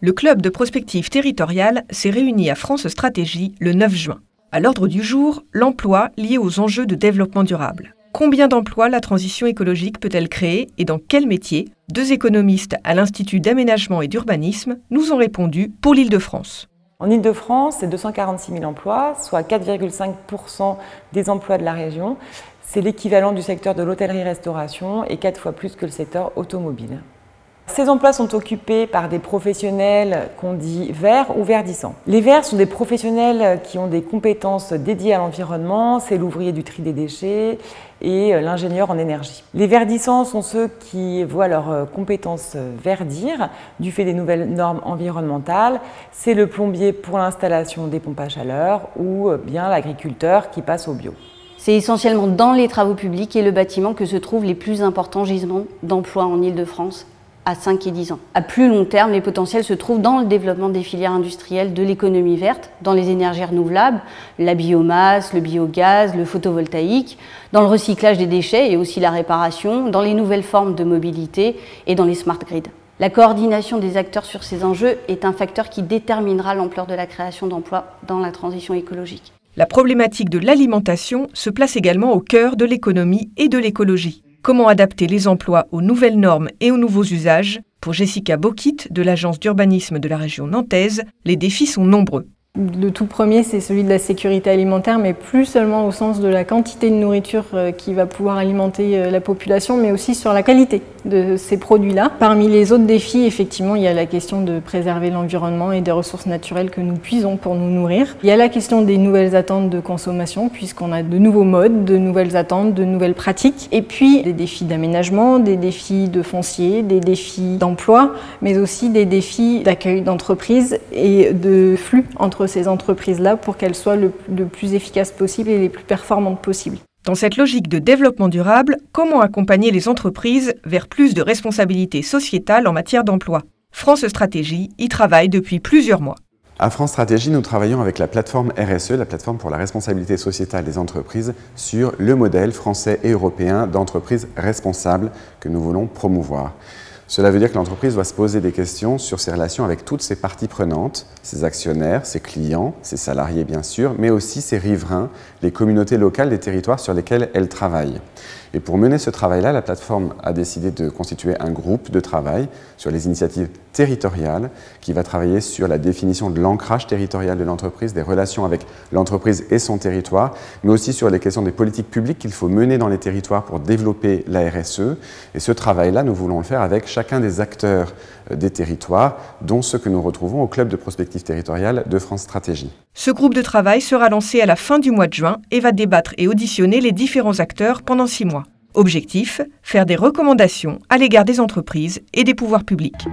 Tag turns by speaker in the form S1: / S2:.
S1: Le club de prospective territoriale s'est réuni à France Stratégie le 9 juin. À l'ordre du jour, l'emploi lié aux enjeux de développement durable. Combien d'emplois la transition écologique peut-elle créer et dans quel métier? Deux économistes à l'Institut d'aménagement et d'urbanisme nous ont répondu pour l'Île-de-France.
S2: En Île-de-France, c'est 246 000 emplois, soit 4,5% des emplois de la région. C'est l'équivalent du secteur de l'hôtellerie-restauration et 4 fois plus que le secteur automobile. Ces emplois sont occupés par des professionnels qu'on dit verts ou verdissants. Les verts sont des professionnels qui ont des compétences dédiées à l'environnement, c'est l'ouvrier du tri des déchets et l'ingénieur en énergie. Les verdissants sont ceux qui voient leurs compétences verdir du fait des nouvelles normes environnementales. C'est le plombier pour l'installation des pompes à chaleur ou bien l'agriculteur qui passe au bio.
S3: C'est essentiellement dans les travaux publics et le bâtiment que se trouvent les plus importants gisements d'emplois en Île-de-France à 5 et 10 ans. À plus long terme, les potentiels se trouvent dans le développement des filières industrielles de l'économie verte, dans les énergies renouvelables, la biomasse, le biogaz, le photovoltaïque, dans le recyclage des déchets et aussi la réparation, dans les nouvelles formes de mobilité et dans les smart grids. La coordination des acteurs sur ces enjeux est un facteur qui déterminera l'ampleur de la création d'emplois dans la transition écologique.
S1: La problématique de l'alimentation se place également au cœur de l'économie et de l'écologie. Comment adapter les emplois aux nouvelles normes et aux nouveaux usages? Pour Jessica Bokit de l'agence d'urbanisme de la région nantaise, les défis sont nombreux.
S4: Le tout premier, c'est celui de la sécurité alimentaire, mais plus seulement au sens de la quantité de nourriture qui va pouvoir alimenter la population, mais aussi sur la qualité de ces produits-là. Parmi les autres défis, effectivement, il y a la question de préserver l'environnement et des ressources naturelles que nous puisons pour nous nourrir. Il y a la question des nouvelles attentes de consommation, puisqu'on a de nouveaux modes, de nouvelles attentes, de nouvelles pratiques. Et puis, des défis d'aménagement, des défis de foncier, des défis d'emploi, mais aussi des défis d'accueil d'entreprises et de flux entre ces entreprises-là pour qu'elles soient le plus efficaces possible et les plus performantes possibles.
S1: Dans cette logique de développement durable, comment accompagner les entreprises vers plus de responsabilités sociétales en matière d'emploi? France Stratégie y travaille depuis plusieurs mois.
S5: À France Stratégie, nous travaillons avec la plateforme RSE, la plateforme pour la responsabilité sociétale des entreprises, sur le modèle français et européen d'entreprise responsable que nous voulons promouvoir. Cela veut dire que l'entreprise doit se poser des questions sur ses relations avec toutes ses parties prenantes, ses actionnaires, ses clients, ses salariés bien sûr, mais aussi ses riverains, les communautés locales des territoires sur lesquels elle travaille. Et pour mener ce travail-là, la plateforme a décidé de constituer un groupe de travail sur les initiatives territoriales qui va travailler sur la définition de l'ancrage territorial de l'entreprise, des relations avec l'entreprise et son territoire, mais aussi sur les questions des politiques publiques qu'il faut mener dans les territoires pour développer la RSE. Et ce travail-là, nous voulons le faire avec chacun des acteurs des territoires, dont ceux que nous retrouvons au club de prospective territoriale de France Stratégie.
S1: Ce groupe de travail sera lancé à la fin du mois de juin et va débattre et auditionner les différents acteurs pendant 6 mois. Objectif, faire des recommandations à l'égard des entreprises et des pouvoirs publics.